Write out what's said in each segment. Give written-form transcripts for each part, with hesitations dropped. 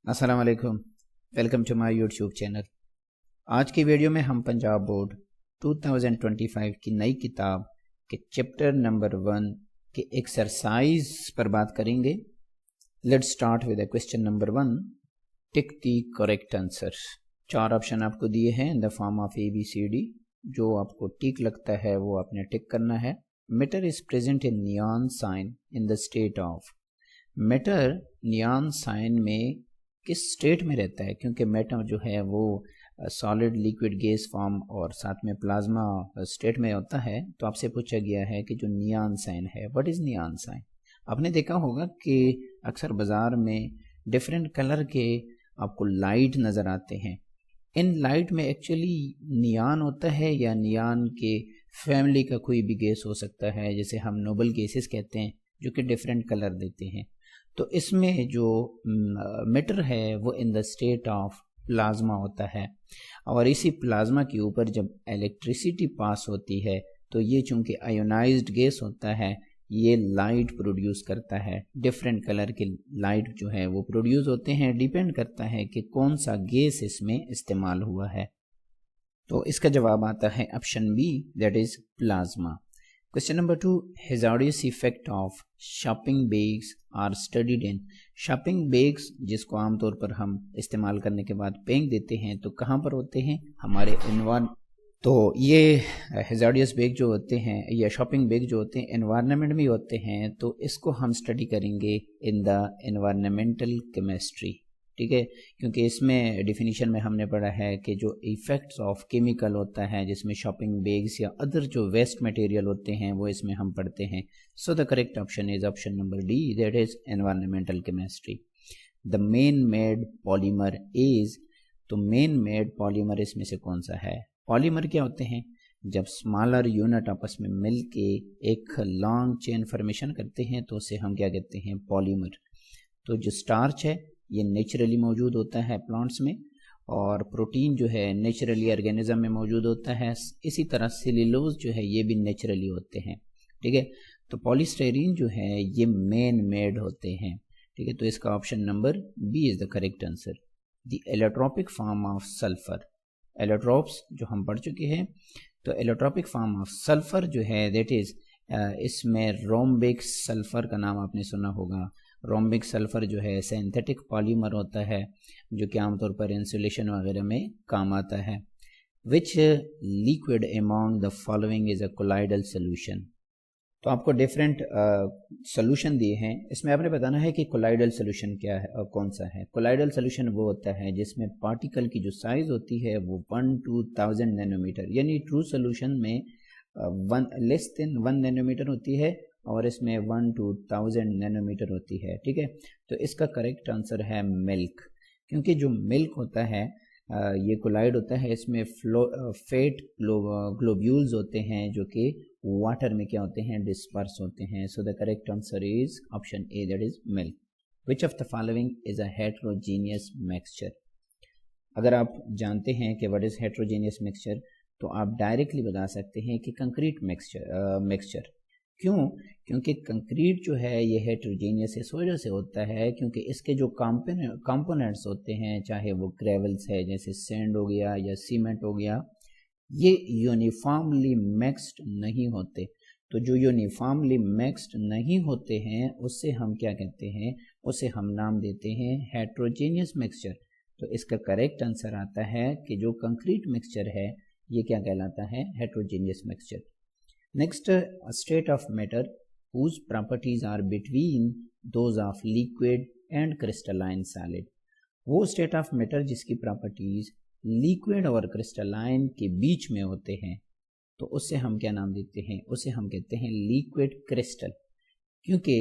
अस्सलाम वालेकुम। Welcome to my YouTube channel. आज की वीडियो में हम पंजाब बोर्ड 2025 की नई किताब के चैप्टर नंबर 1 के एक्सरसाइज पर बात करेंगे। Let's start with question number 1। Tick the correct answer. 4 option आपको दिए हैं इन द फॉर्म ऑफ ABCD। जो आपको टिक लगता है वो आपने टिक करना है। Matter is present in neon sign in the state of. Matter neon sign में किस स्टेट में रहता है, क्योंकि मैटर जो है वो सॉलिड लिक्विड गैस फॉर्म और साथ में प्लाज्मा स्टेट में होता है। तो आपसे पूछा गया है कि जो नियॉन साइन है, व्हाट इज नियॉन साइन। आपने देखा होगा कि अक्सर बाजार में डिफरेंट कलर के आपको लाइट नज़र आते हैं। इन लाइट में एक्चुअली नियॉन होता है या नियॉन के फैमिली का कोई भी गैस हो सकता है, जैसे हम नोबल गैसेस कहते हैं, जो कि डिफरेंट कलर देते हैं। तो इसमें जो मैटर है वो इन द स्टेट ऑफ प्लाज्मा होता है, और इसी प्लाज्मा के ऊपर जब इलेक्ट्रिसिटी पास होती है तो ये चूंकि आयोनाइज्ड गैस होता है, ये लाइट प्रोड्यूस करता है। डिफरेंट कलर के लाइट जो है वो प्रोड्यूस होते हैं, डिपेंड करता है कि कौन सा गैस इसमें इस्तेमाल हुआ है। तो इसका जवाब आता है option B, that is plasma. Question number 2, hazardous effect of shopping bags are studied in. Shopping bags जिसको आमतौर पर हम इस्तेमाल करने के बाद फेंक देते हैं, तो कहाँ पर होते हैं, हमारे तो ये हैजार्डियस बैग जो होते हैं या शॉपिंग बैग जो होते हैं एनवायरनमेंट में होते हैं। तो इसको हम स्टडी करेंगे इन द एनवायरनमेंटल केमिस्ट्री, ठीक है। क्योंकि इसमें डिफिनीशन में हमने पढ़ा है कि जो इफ़ेक्ट्स ऑफ केमिकल होता है, जिसमें शॉपिंग बैग्स या अदर जो वेस्ट मटेरियल होते हैं वो इसमें हम पढ़ते हैं। सो the correct option is option number D, that is environmental chemistry. The main made polymer is. तो मेन मेड पॉलीमर इसमें से कौन सा है। पॉलीमर क्या होते हैं, जब स्मॉलर यूनिट आपस में मिल के एक लॉन्ग चेन फॉर्मेशन करते हैं तो उसे हम क्या कहते हैं, पॉलीमर। तो जो स्टार्च है ये नेचुरली मौजूद होता है प्लांट्स में, और प्रोटीन जो है नेचुरली ऑर्गेनिज्म में मौजूद होता है। इसी तरह सेल्यूलोज जो है ये भी नेचुरली होते हैं, ठीक है। तो पॉलीस्टाइरीन जो है ये मेन मेड होते हैं, ठीक है। तो इसका option number B is the correct answer. The allotropic form of sulphur. Allotropes जो हम पढ़ चुके हैं, तो एलोट्रोपिक फॉर्म ऑफ सल्फर जो है दैट इज इसमें रोम्बिक सल्फर का नाम आपने सुना होगा। रोम्बिक सल्फर जो है सिंथेटिक पॉलीमर होता है, जो कि आमतौर पर इंसुलेशन वगैरह में काम आता है। विच liquid among the following is a colloidal solution. तो आपको डिफरेंट सोल्यूशन दिए हैं, इसमें आपने बताना है कि कोलाइडल सोल्यूशन क्या है और कौन सा है। कोलाइडल सोल्यूशन वो होता है जिसमें पार्टिकल की जो साइज होती है वो 1 to 1000 नैनोमीटर, यानी ट्रू सोल्यूशन में 1 नैनोमीटर होती है और इसमें 1 to 1000 नैनोमीटर होती है, ठीक है। तो इसका करेक्ट आंसर है मिल्क, क्योंकि जो मिल्क होता है ये कोलाइड होता है, इसमें फेट ग्लोब्यूल्स होते हैं जो कि वाटर में क्या होते हैं, डिस्पर्स होते हैं। सो the correct answer is option A, that is milk. Which of the following is a heterogeneous mixture. अगर आप जानते हैं कि व्हाट इज हेट्रोजीनियस मिक्सचर, तो आप डायरेक्टली बता सकते हैं कि कंक्रीट मिक्सचर। क्यों, क्योंकि कंक्रीट जो है ये हेट्रोजीनियस इस वजह से होता है क्योंकि इसके जो कंपोनेंट्स होते हैं, चाहे वो ग्रेवल्स है जैसे सैंड हो गया या सीमेंट हो गया, ये यूनिफॉर्मली मिक्स्ड नहीं होते। तो जो यूनिफॉर्मली मिक्स्ड नहीं होते हैं उससे हम क्या कहते हैं, उसे हम नाम देते हैं हेट्रोजीनियस मिक्सचर। तो इसका करेक्ट आंसर आता है कि जो कंक्रीट मिक्सचर है ये क्या कहलाता है, heterogeneous mixture. Next, a state of matter whose properties are between those of liquid and crystalline solid। वो स्टेट ऑफ मैटर जिसकी प्रॉपर्टीज लिक्विड और क्रिस्टलाइन के बीच में होते हैं, तो उससे हम क्या नाम देते हैं, उसे हम कहते हैं लिक्विड क्रिस्टल। क्योंकि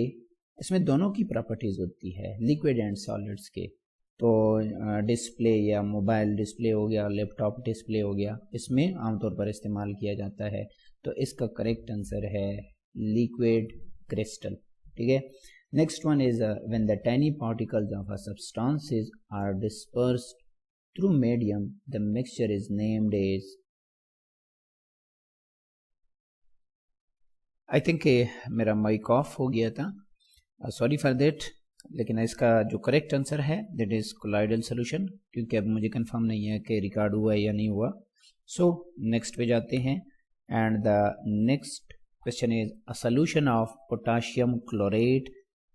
इसमें दोनों की प्रॉपर्टीज होती है, लिक्विड एंड सॉलिड्स के। तो डिस्प्ले या मोबाइल डिस्प्ले हो गया, लैपटॉप डिस्प्ले हो गया, इसमें आमतौर पर इस्तेमाल किया जाता है। तो इसका करेक्ट आंसर है लिक्विड क्रिस्टल, ठीक है। Next one is when the tiny particles of a substances are dispersed through medium the mixture is named as. I think मेरा माइक ऑफ हो गया था, सॉरी फॉर दैट। लेकिन इसका जो करेक्ट आंसर है दैट इज कोलाइडल सोल्यूशन, क्योंकि अब मुझे कंफर्म नहीं है कि रिकॉर्ड हुआ है या नहीं हुआ। सो नेक्स्ट पे जाते हैं and the next question is a solution of potassium chlorate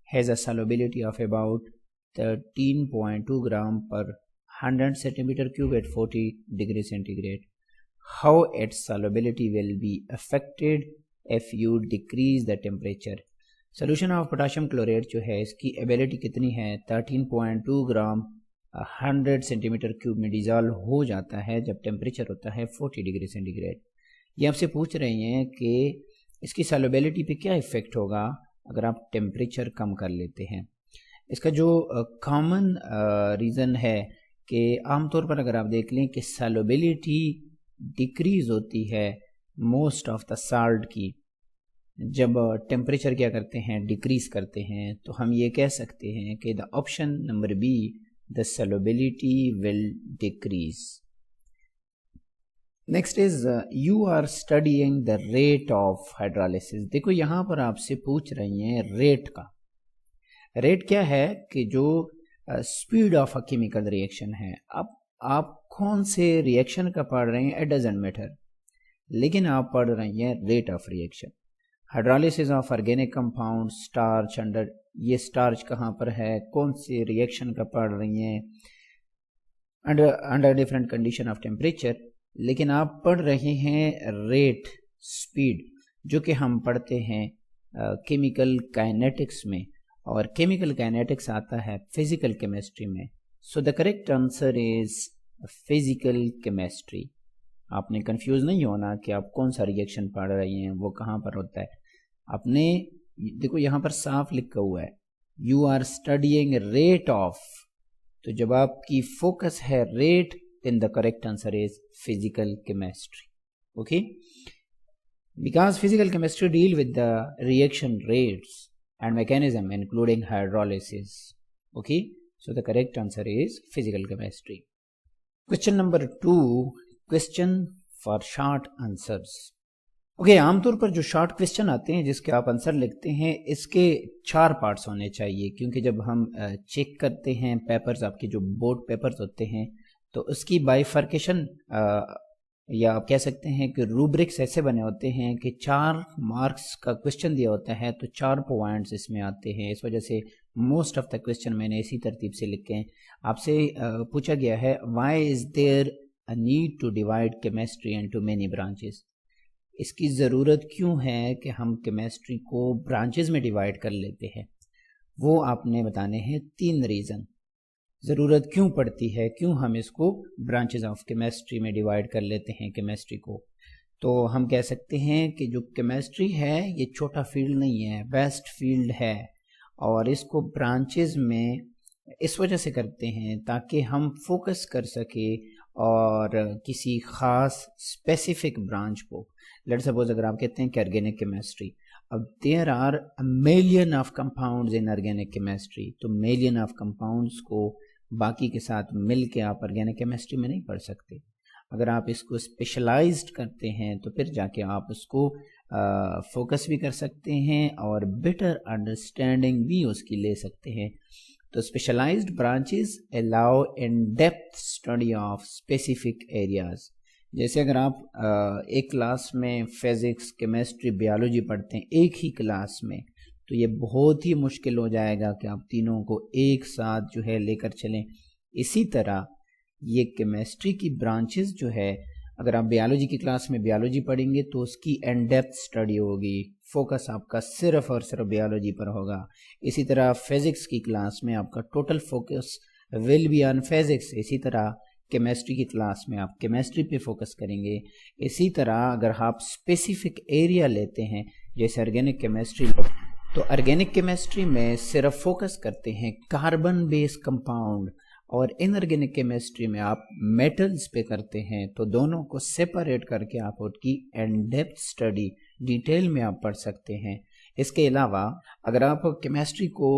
has a solubility of about 13.2 gram per 100 centimetre cube at 40 degree centigrade. How its solubility will be affected if you decrease the temperature. Solution of potassium chlorate जो है इसकी ability कितनी है, 13.2 gram 100 centimetre cube में dissolve हो जाता है जब टेम्परेचर होता है 40 डिग्री सेंटीग्रेड। ये आपसे पूछ रहे हैं कि इसकी सॉल्युबिलिटी पे क्या इफेक्ट होगा अगर आप टेम्परेचर कम कर लेते हैं। इसका जो कॉमन रीज़न है कि आमतौर पर अगर आप देख लें कि सॉल्युबिलिटी डिक्रीज होती है मोस्ट ऑफ द साल्ट की जब टेम्परेचर क्या करते हैं, डिक्रीज करते हैं, तो हम ये कह सकते हैं कि the option number B the solubility will decrease. Next is you are studying the rate of hydrolysis. देखो यहाँ पर आपसे पूछ रही हैं रेट का। रेट क्या है कि जो speed of a chemical reaction है। अब आप कौन से रिएक्शन का पढ़ रहे हैं इट डजंट मैटर, लेकिन आप पढ़ रही हैं rate of reaction. Hydrolysis of organic compound starch under, ये स्टार्च कहाँ पर है, कौन से रिएक्शन का पढ़ रही हैं under different condition of temperature, लेकिन आप पढ़ रहे हैं रेट स्पीड जो कि हम पढ़ते हैं केमिकल काइनेटिक्स में, और केमिकल काइनेटिक्स आता है फिजिकल केमिस्ट्री में। सो the correct answer is physical chemistry. आपने कंफ्यूज नहीं होना कि आप कौन सा रिएक्शन पढ़ रही हैं, वो कहाँ पर होता है। आपने देखो यहाँ पर साफ लिखा हुआ है you are studying rate of, तो जब आपकी फोकस है rate then the correct answer is physical chemistry. Okay, because physical chemistry deal with the reaction rates and mechanism including hydrolysis. Okay, so the correct answer is physical chemistry. Question number 2, question for short answers. Okay, आमतौर पर जो short question आते हैं जिसके आप answer लिखते हैं इसके 4 पार्ट्स होने चाहिए, क्योंकि जब हम चेक करते हैं पेपर्स, आपके जो बोर्ड पेपर्स होते हैं, तो उसकी बाइफर्केशन या आप कह सकते हैं कि रूब्रिक्स ऐसे बने होते हैं कि 4 मार्क्स का क्वेश्चन दिया होता है तो 4 पॉइंट्स इसमें आते हैं। इस वजह से मोस्ट ऑफ द क्वेश्चन मैंने इसी तरतीब से लिखे हैं। आपसे पूछा गया है why is there a need to divide chemistry into many branches. इसकी ज़रूरत क्यों है कि हम केमिस्ट्री को ब्रांचेस में डिवाइड कर लेते हैं, वो आपने बताने हैं 3 रीज़न। ज़रूरत क्यों पड़ती है, क्यों हम इसको ब्रांचेज ऑफ केमिस्ट्री में डिवाइड कर लेते हैं केमिस्ट्री को। तो हम कह सकते हैं कि जो केमिस्ट्री है ये छोटा फील्ड नहीं है, वेस्ट फील्ड है, और इसको ब्रांचेज में इस वजह से करते हैं ताकि हम फोकस कर सके और किसी ख़ास स्पेसिफिक ब्रांच को। लेट्स सपोज अगर आप कहते हैं कि ऑर्गेनिक केमिस्ट्री, अब there are a million of compounds in organic chemistry, तो मिलियन ऑफ कंपाउंड्स को बाकी के साथ मिल के आप ऑर्गेनिक केमिस्ट्री में नहीं पढ़ सकते। अगर आप इसको स्पेशलाइज्ड करते हैं तो फिर जाके आप उसको फोकस भी कर सकते हैं और बेटर अंडरस्टैंडिंग भी उसकी ले सकते हैं। तो specialised branches allow in depth study of specific areas. जैसे अगर आप एक क्लास में फिजिक्स, केमिस्ट्री, बायोलॉजी पढ़ते हैं एक ही क्लास में, तो ये बहुत ही मुश्किल हो जाएगा कि आप तीनों को एक साथ जो है लेकर चलें। इसी तरह ये केमिस्ट्री की ब्रांचेस जो है, अगर आप बायोलॉजी की क्लास में बायोलॉजी पढ़ेंगे तो उसकी इन डेप्थ स्टडी होगी, फोकस आपका सिर्फ और सिर्फ बायोलॉजी पर होगा। इसी तरह फिजिक्स की क्लास में आपका total focus will be on physics. इसी तरह केमिस्ट्री की क्लास में आप केमिस्ट्री पे फोकस करेंगे। इसी तरह अगर आप स्पेसिफिक एरिया लेते हैं जैसे ऑर्गेनिक केमिस्ट्री, तो ऑर्गेनिक केमिस्ट्री में सिर्फ फोकस करते हैं कार्बन बेस्ड कंपाउंड, और इनऑर्गेनिक केमिस्ट्री में आप मेटल्स पे करते हैं। तो दोनों को सेपरेट करके आप उनकी इन डेप्थ स्टडी डिटेल में आप पढ़ सकते हैं। इसके अलावा अगर आप केमिस्ट्री को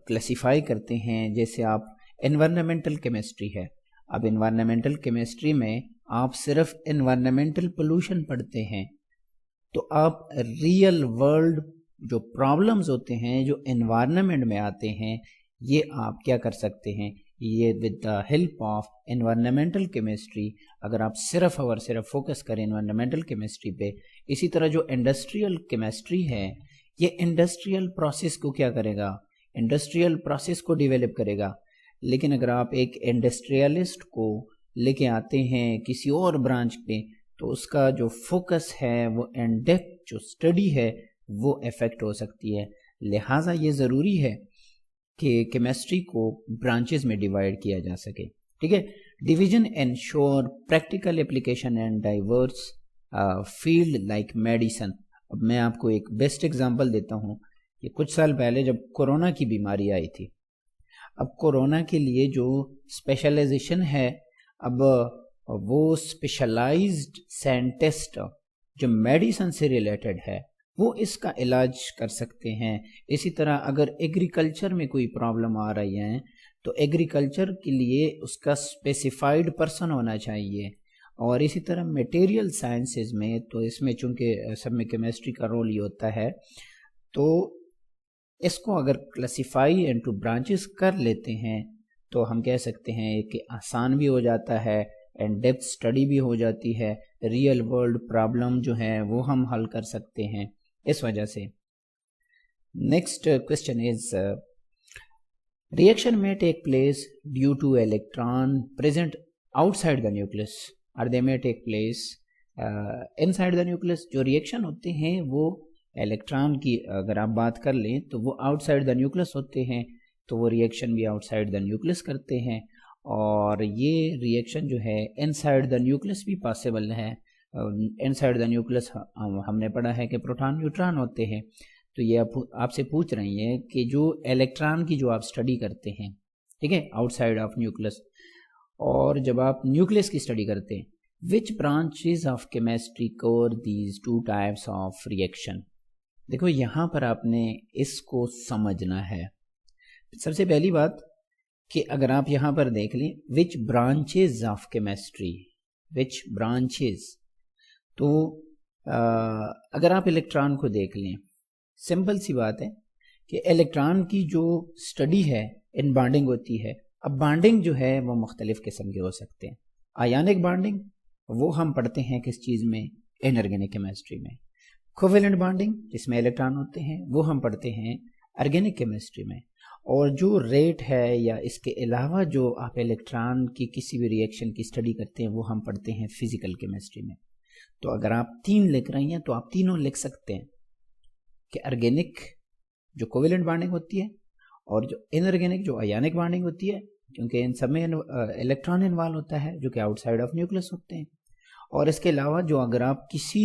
क्लासिफाई करते हैं, जैसे आप एनवायरमेंटल केमिस्ट्री है, अब एनवायरमेंटल केमिस्ट्री में आप सिर्फ एनवायरमेंटल पोल्यूशन पढ़ते हैं, तो आप रियल वर्ल्ड जो प्रॉब्लम्स होते हैं जो एनवायरनमेंट में आते हैं ये आप क्या कर सकते हैं, ये with the help of environmental chemistry, अगर आप सिर्फ और सिर्फ फोकस करें एनवायरमेंटल केमिस्ट्री पे। इसी तरह जो इंडस्ट्रियल केमिस्ट्री है, ये इंडस्ट्रियल प्रोसेस को क्या करेगा, इंडस्ट्रियल प्रोसेस को डेवलप करेगा। लेकिन अगर आप एक इंडस्ट्रियलिस्ट को लेके आते हैं किसी और ब्रांच पे, तो उसका जो फोकस है वो इन डेप्थ जो स्टडी है वो इफेक्ट हो सकती है। लिहाजा ये ज़रूरी है कि केमिस्ट्री को ब्रांचेस में डिवाइड किया जा सके। ठीक है, division ensure practical application and diverse field like medicine. अब मैं आपको एक बेस्ट एग्जांपल देता हूँ कि कुछ साल पहले जब कोरोना की बीमारी आई थी, अब कोरोना के लिए जो स्पेशलाइजेशन है, अब वो स्पेशलाइज्ड साइंटिस्ट जो मेडिसिन से रिलेटेड है वो इसका इलाज कर सकते हैं। इसी तरह अगर एग्रीकल्चर में कोई प्रॉब्लम आ रही है तो एग्रीकल्चर के लिए उसका स्पेसिफाइड पर्सन होना चाहिए। और इसी तरह मटेरियल साइंसेज में, तो इसमें चूंकि सब में केमिस्ट्री का रोल ही होता है, तो इसको अगर क्लासिफाई इनटू ब्रांचेस कर लेते हैं तो हम कह सकते हैं कि आसान भी हो जाता है, एंड डेप्थ स्टडी भी हो जाती है, रियल वर्ल्ड प्रॉब्लम जो है वो हम हल कर सकते हैं इस वजह से। Next question is reaction may take place due to electron present outside the nucleus और they may take place inside the nucleus. जो रिएक्शन होते हैं वो इलेक्ट्रॉन की अगर आप बात कर लें तो वो आउटसाइड द न्यूक्लियस होते हैं, तो वो रिएक्शन भी आउटसाइड द न्यूक्लियस करते हैं। और ये रिएक्शन जो है इनसाइड द न्यूक्लियस भी पॉसिबल है। इनसाइड द न्यूक्लियस हमने पढ़ा है कि प्रोटॉन न्यूट्रॉन होते हैं। तो ये आपसे पूछ रही है कि जो इलेक्ट्रॉन की जो आप स्टडी करते हैं, ठीक है, आउटसाइड ऑफ न्यूक्लियस, और जब आप न्यूक्लियस की स्टडी करते हैं, which branches of chemistry cover these two types of reaction. देखो यहाँ पर आपने इसको समझना है। सबसे पहली बात कि अगर आप यहाँ पर देख लें which branches of chemistry, which branches, तो अगर आप इलेक्ट्रॉन को देख लें, सिंपल सी बात है कि इलेक्ट्रॉन की जो स्टडी है इन बॉन्डिंग होती है। अब बॉन्डिंग जो है वो मुख्तलिफ किस्म के हो सकते हैं। आयनिक बॉन्डिंग वो हम पढ़ते हैं किस चीज़ में, इनऑर्गेनिक केमिस्ट्री में। कोवेलेंट बॉन्डिंग जिसमें इलेक्ट्रॉन होते हैं वो हम पढ़ते हैं ऑर्गेनिक केमिस्ट्री में। और जो रेट है या इसके अलावा जो आप इलेक्ट्रॉन की किसी भी रिएक्शन की स्टडी करते हैं वो हम पढ़ते हैं फिजिकल केमिस्ट्री में। तो अगर आप 3 लिख रही हैं तो आप तीनों लिख सकते हैं कि ऑर्गेनिक जो कोवेलेंट बॉन्डिंग होती है और जो इनऑर्गेनिक जो आयनिक बॉन्डिंग होती है, क्योंकि इन सब में इलेक्ट्रॉन इन्वॉल्व होता है जो कि आउटसाइड ऑफ न्यूक्लियस होते हैं। और इसके अलावा जो अगर आप किसी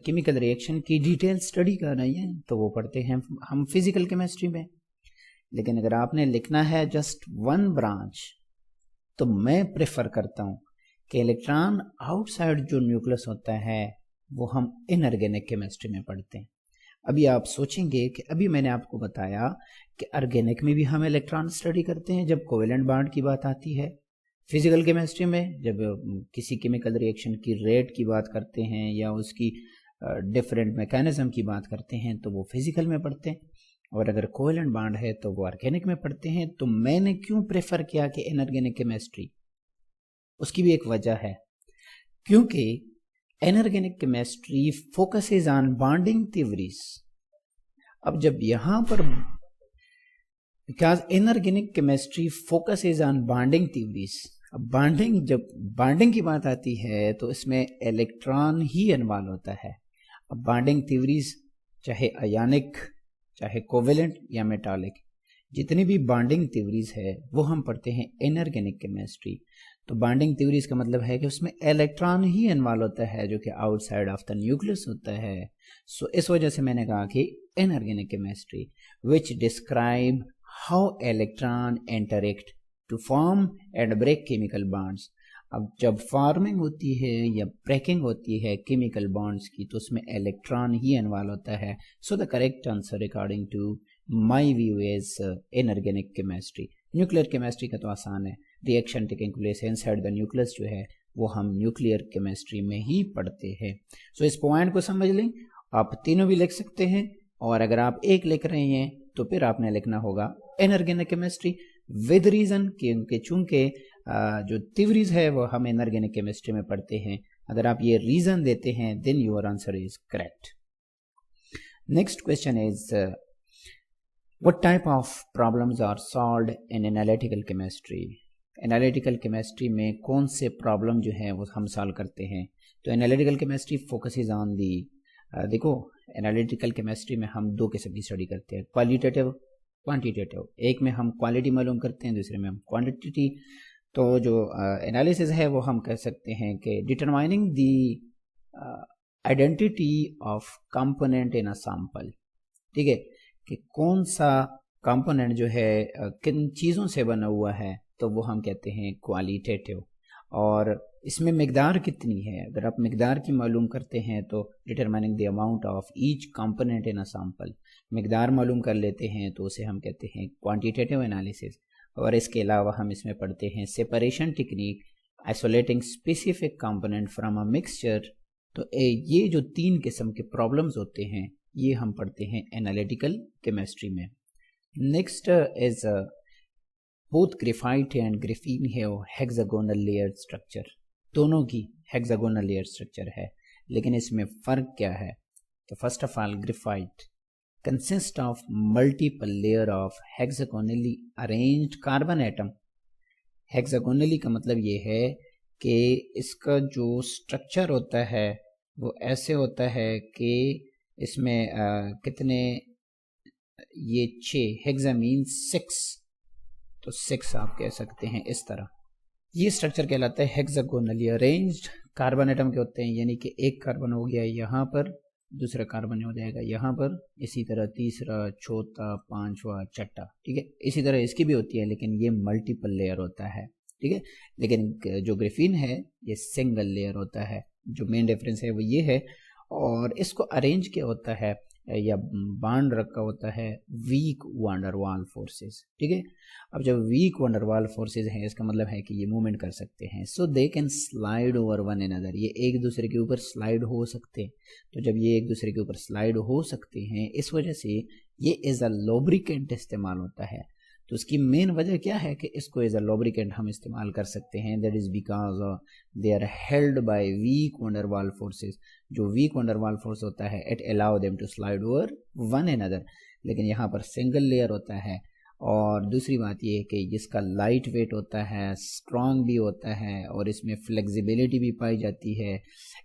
केमिकल रिएक्शन की डिटेल स्टडी कर रही हैं तो वो पढ़ते हैं हम फिजिकल केमिस्ट्री में। लेकिन अगर आपने लिखना है जस्ट 1 ब्रांच, तो मैं प्रेफर करता हूँ कि इलेक्ट्रॉन आउटसाइड जो न्यूक्लियस होता है वो हम इनऑर्गेनिक केमिस्ट्री में पढ़ते हैं। अभी आप सोचेंगे कि अभी मैंने आपको बताया कि ऑर्गेनिक में भी हम इलेक्ट्रॉन स्टडी करते हैं जब कोवेलेंट बॉन्ड की बात आती है, फिजिकल केमिस्ट्री में जब किसी केमिकल रिएक्शन की रेट की बात करते हैं या उसकी डिफरेंट मैकेनिज्म की बात करते हैं तो वो फिजिकल में पढ़ते हैं, और अगर कोवेलेंट बॉन्ड है तो वो ऑर्गेनिक में पढ़ते हैं। तो मैंने क्यों प्रेफर किया कि इनऑर्गेनिक केमिस्ट्री, उसकी भी एक वजह है, क्योंकि inorganic chemistry focuses on bonding theories. अब जब यहां पर because inorganic chemistry focuses on bonding theories, अब बॉन्डिंग, जब बॉन्डिंग की बात आती है तो इसमें इलेक्ट्रॉन ही इन्वॉल्व होता है। अब बॉन्डिंग थ्योरीज चाहे आयनिक चाहे कोवेलेंट या मेटालिक, जितनी भी बॉन्डिंग थ्योरीज है वो हम पढ़ते हैं इनऑर्गेनिक केमिस्ट्री। तो बॉन्डिंग थ्योरीज का मतलब है कि उसमें इलेक्ट्रॉन ही इन्वॉल्व होता है जो कि आउटसाइड ऑफ द न्यूक्लियस होता है। सो इस वजह से मैंने कहा कि inorganic chemistry which describe how electron interact to form and break chemical bonds. अब जब फॉर्मिंग होती है या ब्रेकिंग होती है केमिकल बॉन्ड्स की तो उसमें इलेक्ट्रॉन ही इन्वॉल्व होता है। So the correct answer according to my view is inorganic chemistry. Nuclear chemistry का तो आसान है, reaction taking place inside the nucleus जो है वो हम न्यूक्लियर केमिस्ट्री में ही पढ़ते हैं। सो इस पॉइंट को समझ लें, आप तीनों भी लिख सकते हैं, और अगर आप एक लिख रहे हैं तो फिर आपने लिखना होगा इनऑर्गेनिक केमिस्ट्री विद रीजन, क्योंकि चूंकि जो थ्योरीज है वो हम इनऑर्गेनिक केमिस्ट्री में पढ़ते हैं। अगर आप ये रीजन देते हैं then your answer is correct. Next question is what type of problems are solved in analytical chemistry. Analytical chemistry में कौन से प्रॉब्लम जो है वो हम सॉल्व करते हैं। तो analytical chemistry focuses on the, देखो एनालिटिकल केमिस्ट्री में हम दो किस्म की स्टडी करते हैं, क्वालिटेटिव क्वांटिटेटिव। एक में हम क्वालिटी मालूम करते हैं, दूसरे में हम क्वांटिटी। तो जो एनालिसिस है वो हम कह सकते हैं कि determining the identity of component in a sample, ठीक है, कि कौन सा कंपोनेंट जो है किन चीज़ों से बना हुआ है, तो वो हम कहते हैं क्वालिटेटिव। और इसमें मिकदार कितनी है, अगर आप मिकदार की मालूम करते हैं तो determining the amount of each component in a sample, मिकदार मालूम कर लेते हैं तो उसे हम कहते हैं क्वांटिटेटिव एनालिसिस। और इसके अलावा हम इसमें पढ़ते हैं separation technique, isolating specific component from a mixture. तो ये जो तीन किस्म के प्रॉब्लम्स होते हैं ये हम पढ़ते हैं एनालिटिकल केमिस्ट्री में। Next is both graphite and graphene है हेक्सागोनल लेयर स्ट्रक्चर, दोनों की हेक्सागोनल लेयर स्ट्रक्चर है, लेकिन इसमें फ़र्क क्या है। तो first of all graphite consist of multiple layer of hexagonally arranged carbon atom. Hexagonally का मतलब ये है कि इसका जो स्ट्रक्चर होता है वो ऐसे होता है कि इसमें कितने, ये 6, हेक्सा मीन्स 6, तो 6 आप कह सकते हैं इस तरह। ये स्ट्रक्चर कहलाता है हेक्सागोनली अरेंज्ड। कार्बन एटम के होते हैं, यानी कि एक कार्बन हो गया यहाँ पर, दूसरा कार्बन हो जाएगा यहाँ पर, इसी तरह तीसरा, चौथा, पांचवा, छठा, ठीक है। इसी तरह इसकी भी होती है, लेकिन ये मल्टीपल लेयर होता है, ठीक है। लेकिन जो ग्रेफीन है ये सिंगल लेयर होता है। जो मेन डिफरेंस है वो ये है। और इसको अरेंज क्या होता है या बांध रखा होता है वीक वंडरवाल फोर्सेस, ठीक है। अब जब वीक वंडरवाल फोर्सेस हैं इसका मतलब है कि ये मूवमेंट कर सकते हैं, so they can slide over one another, ये एक दूसरे के ऊपर स्लाइड हो सकते हैं। तो जब ये एक दूसरे के ऊपर स्लाइड हो सकते हैं इस वजह से ये एज अ लुब्रिकेंट इस्तेमाल होता है। तो उसकी मेन वजह क्या है कि इसको एज अ लुब्रिकेंट हम इस्तेमाल कर सकते हैं, that is because they are held by weak van der Waal forces. जो वीक वंडरवाल फोर्स होता है it allow them to slide over one another, लेकिन यहाँ पर सिंगल लेयर होता है। और दूसरी बात ये है कि इसका लाइट वेट होता है, स्ट्रॉन्ग भी होता है, और इसमें फ्लेक्सिबिलिटी भी पाई जाती है,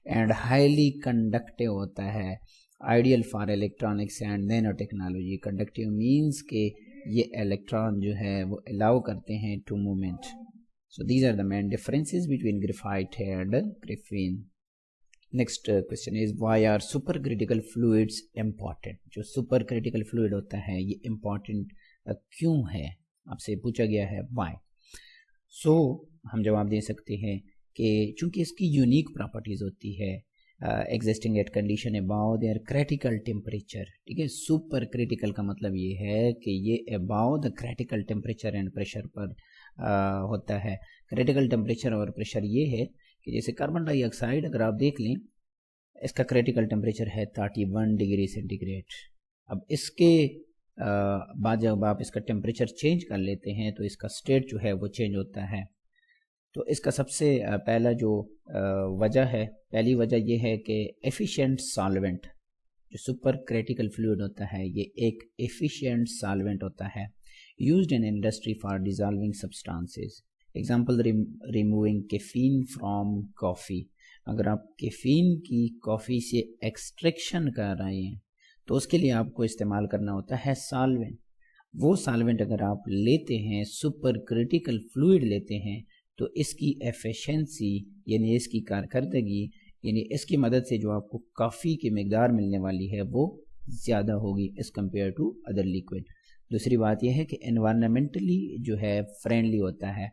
एंड हाईली कंडक्टिव होता है, ideal for electronics and nanotechnology. Conductive means के ये इलेक्ट्रॉन जो है वो अलाउ करते हैं to movement. So these are the main differences between graphite and graphene. Next question is why are supercritical fluids important. जो supercritical fluid होता है ये इम्पॉर्टेंट क्यों है, आपसे पूछा गया है व्हाई। सो हम जवाब दे सकते हैं कि चूंकि इसकी यूनिक प्रॉपर्टीज होती है, existing at condition above their critical temperature, ठीक है। सुपर क्रिटिकल का मतलब ये है कि ये about the critical temperature and pressure पर होता है। क्रिटिकल टेम्परेचर और प्रेशर ये है कि जैसे कार्बन डाइऑक्साइड अगर आप देख लें इसका क्रिटिकल टेम्परेचर है 31 डिग्री सेंटीग्रेड। अब इसके बाद जब आप इसका टेम्परेचर चेंज कर लेते हैं तो इसका स्टेट जो है वो चेंज होता है। तो इसका सबसे पहला जो वजह है, पहली वजह ये है कि एफिशिएंट सॉल्वेंट, जो सुपर क्रिटिकल फ्लूइड होता है ये एक एफिशिएंट सॉल्वेंट होता है, used in industry for dissolving substances. Example removing caffeine from coffee. अगर आप कैफीन की कॉफ़ी से एक्सट्रैक्शन कर रहे हैं तो उसके लिए आपको इस्तेमाल करना होता है सॉल्वेंट। वो सॉल्वेंट अगर आप लेते हैं, सुपर क्रिटिकल फ्लूइड लेते हैं, तो इसकी एफिशिएंसी यानी इसकी कारकर्दगी यानी इसकी मदद से जो आपको काफ़ी की मिकदार मिलने वाली है वो ज़्यादा होगी as compare to other liquid. दूसरी बात यह है कि एनवायरनमेंटली जो है फ्रेंडली होता है।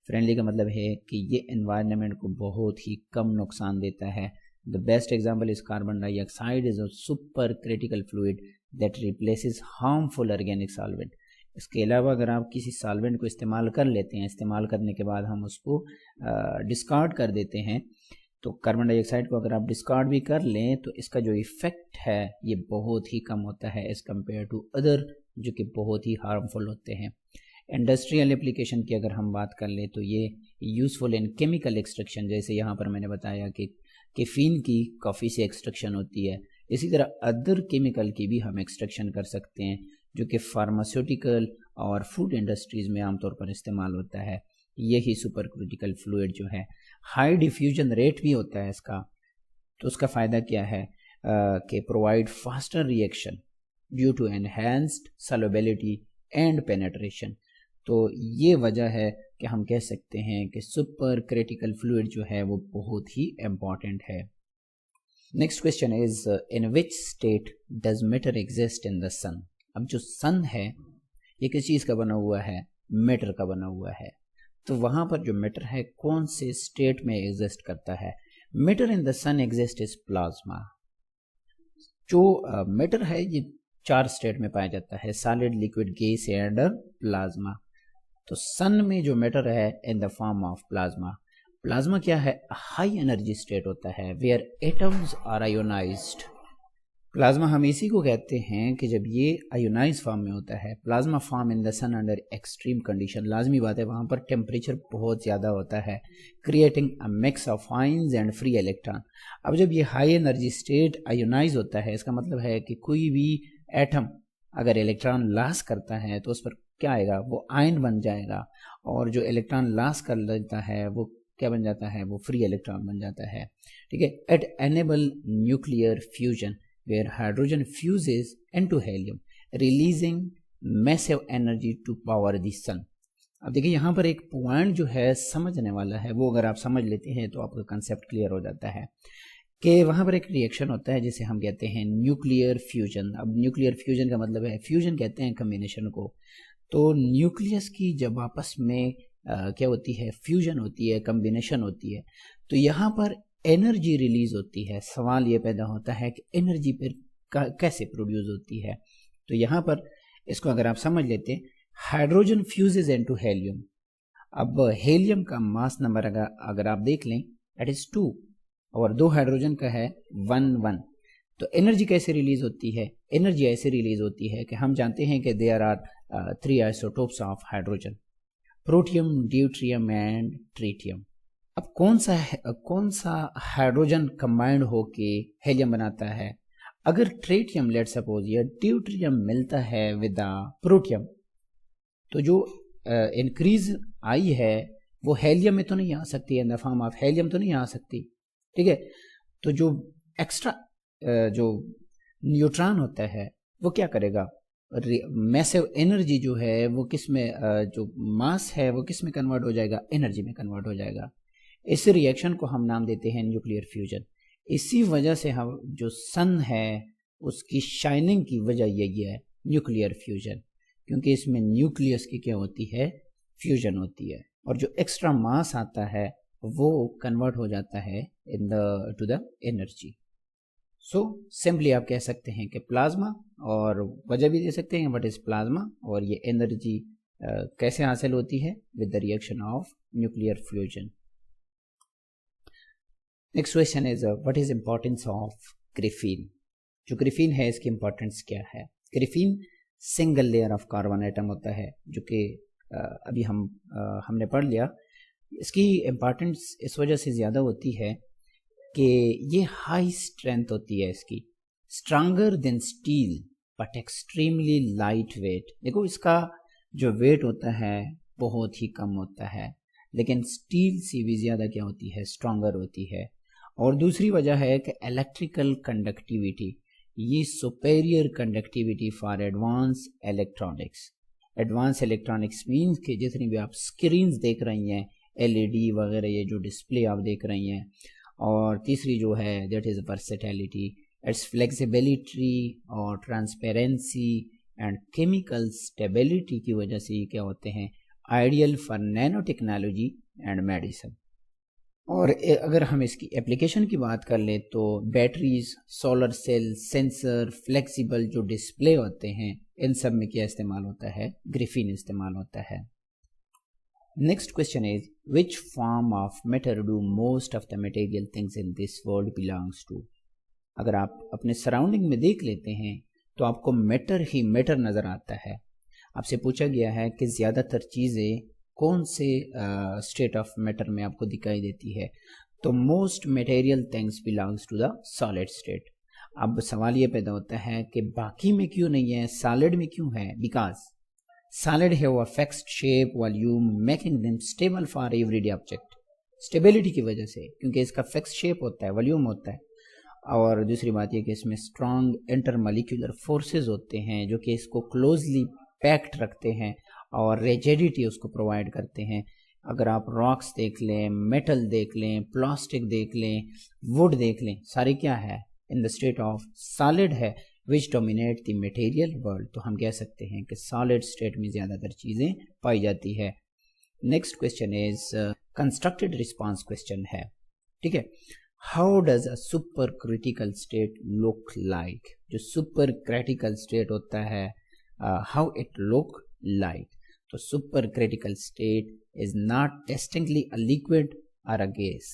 फ्रेंडली का मतलब है कि ये एनवायरनमेंट को बहुत ही कम नुकसान देता है। The best example is carbon dioxide is a super critical fluid that replaces harmful organic solvent. इसके अलावा अगर आप किसी सॉल्वेंट को इस्तेमाल कर लेते हैं, इस्तेमाल करने के बाद हम उसको डिस्कार्ड कर देते हैं, तो कार्बन डाइऑक्साइड को अगर आप डिस्कार्ड भी कर लें तो इसका जो इफ़ेक्ट है ये बहुत ही कम होता है एज़ कम्पेयर टू अदर जो कि बहुत ही हार्मफुल होते हैं। इंडस्ट्रियल एप्लीकेशन की अगर हम बात कर लें तो ये यूज़फुल इन केमिकल एक्सट्रैक्शन, जैसे यहाँ पर मैंने बताया कि कैफीन की कॉफ़ी से एक्सट्रैक्शन होती है, इसी तरह अदर केमिकल की भी हम एक्सट्रैक्शन कर सकते हैं जो कि फार्मास्यूटिकल और फूड इंडस्ट्रीज़ में आमतौर पर इस्तेमाल होता है। यही सुपर क्रिटिकल फ्लूइड जो है, हाई डिफ्यूजन रेट भी होता है इसका। तो उसका फ़ायदा क्या है कि provide faster reaction due to enhanced solubility and penetration. तो ये वजह है कि हम कह सकते हैं कि सुपर क्रिटिकल फ्लूइड जो है वो बहुत ही इम्पॉर्टेंट है। Next question is in which state does matter exist in the sun. अब जो सन है ये किस चीज़ का बना हुआ है, मैटर का बना हुआ है। तो वहाँ पर जो मैटर है कौन से स्टेट में एग्जिस्ट करता है। Matter in the sun exist is plasma. जो मैटर है ये 4 स्टेट में पाया जाता है, solid, liquid, gas and plasma. तो सन में जो मैटर है in the form of plasma. Plasma क्या है, हाई एनर्जी स्टेट होता है where atoms are ionised. Plasma हम इसी को कहते हैं कि जब ये आयोनाइज फॉर्म में होता है। Plasma form in the sun under extreme condition. लाजमी बात है वहाँ पर टेम्परेचर बहुत ज़्यादा होता है, creating a mix of ions and free electron. अब जब ये हाई एनर्जी स्टेट आयोनाइज होता है, इसका मतलब है कि कोई भी एटम अगर इलेक्ट्रॉन लॉस करता है तो उस पर क्या आएगा, वो आयन बन जाएगा, और जो इलेक्ट्रॉन लॉस कर लेता है वो क्या बन जाता है, वो फ्री इलेक्ट्रॉन बन जाता है। ठीक है। At enable nuclear fusion where hydrogen fuses into helium, releasing massive energy to power the sun। अब देखिए यहाँ पर एक पॉइंट जो है समझने वाला है, वो अगर आप समझ लेते हैं तो आपका कंसेप्ट क्लियर हो जाता है कि वहाँ पर एक रिएक्शन होता है जिसे हम कहते हैं न्यूक्लियर फ्यूजन। अब न्यूक्लियर फ्यूजन का मतलब है, फ्यूजन कहते हैं कम्बिनेशन को। तो न्यूक्लियस की जब आपस में क्या होती है, फ्यूजन होती है, कम्बिनेशन होती है, तो यहाँ पर एनर्जी रिलीज होती है। सवाल ये पैदा होता है कि एनर्जी फिर कैसे प्रोड्यूस होती है। तो यहाँ पर इसको अगर आप समझ लेते हैं, हाइड्रोजन फ्यूजेज इनटू हेलियम। अब हेलियम का मास नंबर अगर आप देख लें दैट इज 2 और 2 हाइड्रोजन का है 1 तो एनर्जी कैसे रिलीज होती है, एनर्जी ऐसे रिलीज होती है कि हम जानते हैं कि there are 3 isotopes of hydrogen, protium, deuterium and tritium. अब कौन सा हाइड्रोजन कंबाइंड होके हेलियम बनाता है। अगर ट्रिटियम लेट सपोज या ड्यूट्रियम मिलता है विद प्रोटियम, तो जो इंक्रीज आई है वो हेलियम में तो नहीं आ सकती, इन द फॉर्म ऑफ हेलियम तो नहीं आ सकती। ठीक है। तो जो एक्स्ट्रा जो न्यूट्रॉन होता है वो क्या करेगा, मैसिव एनर्जी जो है वो किस में, जो मास है वो किस में कन्वर्ट हो जाएगा, एनर्जी में कन्वर्ट हो जाएगा। इस रिएक्शन को हम नाम देते हैं न्यूक्लियर फ्यूजन। इसी वजह से हम जो सन है उसकी शाइनिंग की वजह यही है न्यूक्लियर फ्यूजन, क्योंकि इसमें न्यूक्लियस की क्या होती है, फ्यूजन होती है, और जो एक्स्ट्रा मास आता है वो कन्वर्ट हो जाता है to the energy. So simply आप कह सकते हैं कि प्लाज्मा, और वजह भी दे सकते हैं व्हाट इज प्लाज्मा, और ये एनर्जी कैसे हासिल होती है with the reaction of nuclear fusion. Next question is what is importance of graphene. जो ग्रिफीन है इसकी इंपॉर्टेंस क्या है। Graphene single layer of carbon atom होता है, जो कि अभी हमने पढ़ लिया। इसकी इंपॉर्टेंस इस वजह से ज़्यादा होती है कि ये हाई स्ट्रेंथ होती है इसकी, stronger then still but extremely light weight. देखो इसका जो वेट होता है बहुत ही कम होता है, लेकिन स्टील से भी ज़्यादा क्या होती है, स्ट्रांगर होती है। और दूसरी वजह है कि इलेक्ट्रिकल कंडक्टिविटी, ये superior conductivity for advance electronics. Advance electronics means के जितनी भी आप स्क्रीन्स देख रही हैं, एलईडी वगैरह, ये जो डिस्प्ले आप देख रही हैं। और तीसरी जो है that is versatility, it's flexibility और ट्रांसपेरेंसी एंड केमिकल स्टेबिलिटी की वजह से ये क्या होते हैं, ideal for nano technology and medicine. और अगर हम इसकी एप्लीकेशन की बात कर लें तो batteries, solar cell, sensor, flexible जो डिस्प्ले होते हैं, इन सब में क्या इस्तेमाल होता है, ग्रिफीन इस्तेमाल होता है। Next question is which form of matter do most of the material things in this world belongs to. अगर आप अपने सराउंडिंग में देख लेते हैं तो आपको मैटर ही मैटर नज़र आता है। आपसे पूछा गया है कि ज़्यादातर चीज़ें कौन से स्टेट ऑफ मैटर में आपको दिखाई देती है, तो most material things belongs to the solid state. अब सवाल ये पैदा होता है कि बाकी में क्यों नहीं है, सॉलिड में क्यों है? Because solid have a fixed shape volume making them stable for everyday object. Stability की वजह से, क्योंकि इसका फिक्स शेप होता है, वॉल्यूम होता है। और दूसरी बात यह कि इसमें स्ट्रॉन्ग इंटरमॉलिक्यूलर फोर्सेस होते हैं जो कि इसको क्लोजली पैक्ड रखते हैं और रिजिडिटी उसको प्रोवाइड करते हैं। अगर आप रॉक्स देख लें, मेटल देख लें, प्लास्टिक देख लें, वुड देख लें, सारे क्या है? In the state of solid है, विच डोमिनेट द मटेरियल वर्ल्ड। तो हम कह सकते हैं कि सॉलिड स्टेट में ज़्यादातर चीज़ें पाई जाती है। Next question is constructed response question है, ठीक है। How does a super critical state look like? जो सुपर क्रिटिकल स्टेट होता है, हाउ इट लुक लाइक? तो super critical state is not distinctly a liquid और अ गैस।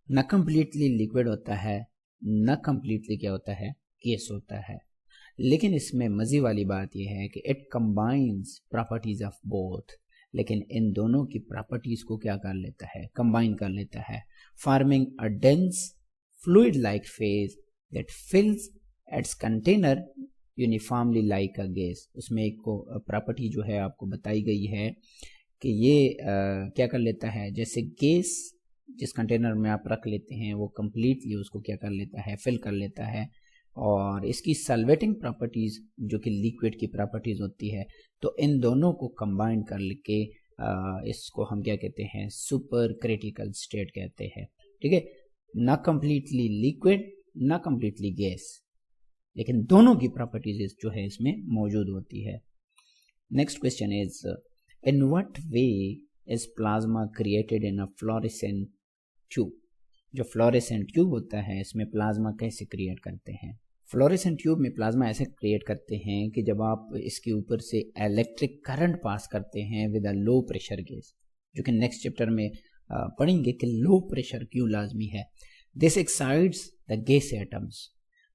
न completely liquid होता है, न कंप्लीटली क्या होता है? गैस होता है। लेकिन इसमें मज़े वाली बात यह है कि it combines properties of both. लेकिन इन दोनों की प्रॉपर्टीज को क्या कर लेता है? कंबाइन कर लेता है, forming a dense fluid like phase that fills its container uniformly like a gas. उसमें एक को प्रॉपर्टी जो है आपको बताई गई है कि ये क्या कर लेता है? जैसे गैस जिस कंटेनर में आप रख लेते हैं वो कंप्लीटली उसको क्या कर लेता है? फिल कर लेता है। और इसकी सॉल्वेटिंग प्रॉपर्टीज जो कि लिक्विड की प्रॉपर्टीज होती है, तो इन दोनों को कंबाइन कर के इसको हम क्या कहते हैं? सुपर क्रिटिकल स्टेट कहते हैं, ठीक है। ना कंप्लीटली लिक्विड, ना कंप्लीटली गैस, लेकिन दोनों की प्रॉपर्टीज जो है इसमें मौजूद होती है। Next question is in what way is plasma created in a fluorescent tube? जो फ्लोरेसेंट ट्यूब होता है इसमें प्लाज्मा कैसे क्रिएट करते हैं? फ्लोरेसेंट ट्यूब में प्लाज्मा ऐसे क्रिएट करते हैं कि जब आप इसके ऊपर से इलेक्ट्रिक करंट पास करते हैं with a low pressure gas, जो कि नेक्स्ट चैप्टर में पढ़ेंगे कि लो प्रेशर क्यों लाजमी है। This excites the gas atoms.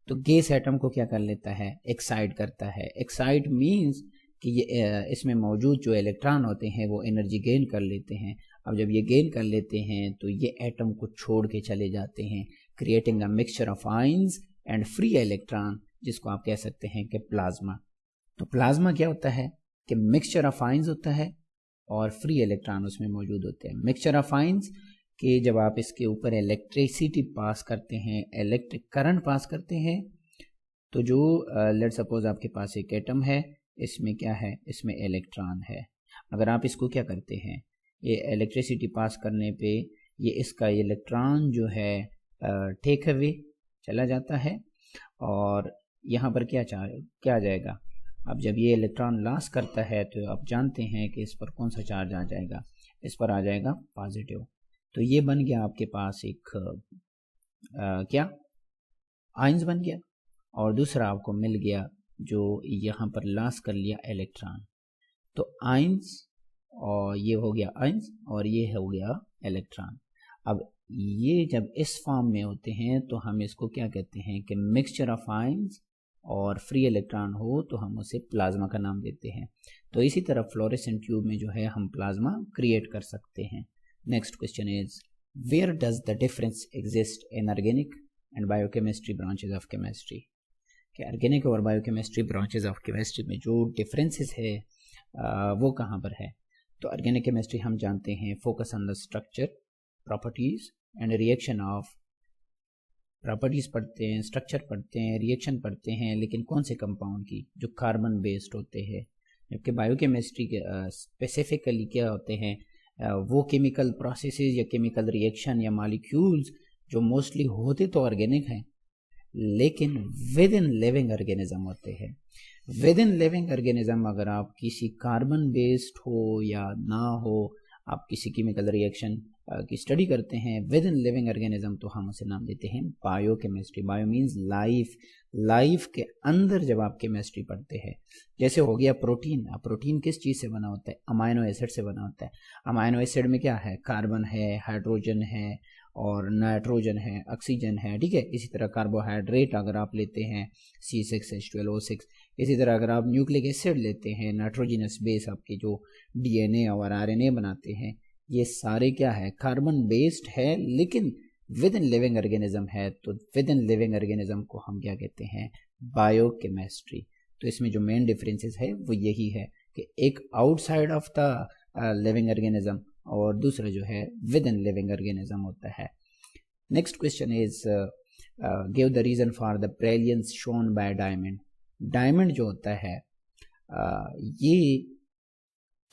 तो गैस एटम को क्या कर लेता है? एक्साइट करता है। एक्साइट मीन्स कि ये इसमें मौजूद जो इलेक्ट्रॉन होते हैं वो एनर्जी गेन कर लेते हैं। अब जब ये गेन कर लेते हैं तो ये एटम को छोड़ के चले जाते हैं, creating a mixture of ions and free electron, जिसको आप कह सकते हैं कि प्लाज्मा। तो प्लाज्मा क्या होता है कि मिक्सचर ऑफ आयंस होता है और फ्री इलेक्ट्रॉन उसमें मौजूद होते हैं। मिक्सचर ऑफ आयंस कि जब आप इसके ऊपर इलेक्ट्रिसिटी पास करते हैं, इलेक्ट्रिक करंट पास करते हैं, तो जो लेट सपोज आपके पास एक एटम है, इसमें क्या है? इसमें इलेक्ट्रॉन है। अगर आप इसको क्या करते हैं? ये इलेक्ट्रिसिटी पास करने पे ये इसका इलेक्ट्रॉन जो है टेक अवे चला जाता है और यहाँ पर क्या आ जाएगा? अब जब ये इलेक्ट्रॉन लॉस करता है तो आप जानते हैं कि इस पर कौन सा चार्ज आ जाएगा? इस पर आ जाएगा पॉजिटिव। तो ये बन गया आपके पास एक क्या आयंस बन गया, और दूसरा आपको मिल गया जो यहाँ पर लॉस कर लिया इलेक्ट्रॉन। तो आयंस, और ये हो गया आयंस और ये हो गया इलेक्ट्रॉन। अब ये जब इस फॉर्म में होते हैं तो हम इसको क्या कहते हैं कि मिक्सचर ऑफ आयंस और फ्री इलेक्ट्रॉन हो तो हम उसे प्लाज्मा का नाम देते हैं। तो इसी तरह फ्लोरेसेंट ट्यूब में जो है हम प्लाज्मा क्रिएट कर सकते हैं। Next question is where does the difference exist in organic and biochemistry branches of chemistry? कि ऑर्गेनिक और बायोकेमिस्ट्री ब्रांचेज ऑफ केमिस्ट्री में जो डिफरेंसेस है वो कहाँ पर है? तो ऑर्गेनिक केमिस्ट्री हम जानते हैं focus on the structure, properties and reaction of. Properties पढ़ते हैं, स्ट्रक्चर पढ़ते हैं, रिएक्शन पढ़ते हैं, लेकिन कौन से कंपाउंड की? जो कार्बन बेस्ड होते हैं। जबकि बायोकेमिस्ट्री के स्पेसिफिकली क्या होते हैं? वो केमिकल प्रोसेसेस या केमिकल रिएक्शन या मॉलिक्यूल्स जो मोस्टली होते तो ऑर्गेनिक हैं लेकिन विद इन लिविंग ऑर्गेनिज्म होते हैं। विद इन लिविंग ऑर्गेनिज्म अगर आप किसी कार्बन बेस्ड हो या ना हो, आप किसी केमिकल रिएक्शन की स्टडी करते हैं विद इन लिविंग ऑर्गेनिज्म, तो हम उसे नाम देते हैं biochemistry. Bio means life. Life के अंदर जब आप केमिस्ट्री पढ़ते हैं, जैसे हो गया प्रोटीन। अब प्रोटीन किस चीज़ से बना होता है? अमाइनो एसिड से बना होता है। अमाइनो एसिड में क्या है? कार्बन है, हाइड्रोजन है और नाइट्रोजन है, ऑक्सीजन है, ठीक है। इसी तरह कार्बोहाइड्रेट अगर आप लेते हैं C6H12O6, इसी तरह अगर आप न्यूक्लिक एसिड लेते हैं, नाइट्रोजनस बेस आपके जो DNA और RNA बनाते हैं, ये सारे क्या है, कार्बन बेस्ड है, लेकिन विद इन लिविंग ऑर्गेनिज्म है। तो विद इन लिविंग ऑर्गेनिज्म को हम क्या कहते हैं, बायोकेमिस्ट्री। तो इसमें जो मेन डिफरेंसेस है वो यही है कि एक outside of the living organism और दूसरा जो है विद इन लिविंग ऑर्गेनिज्म होता है। Next question is give the reason for the brilliance shone by diamond. Diamond जो होता है ये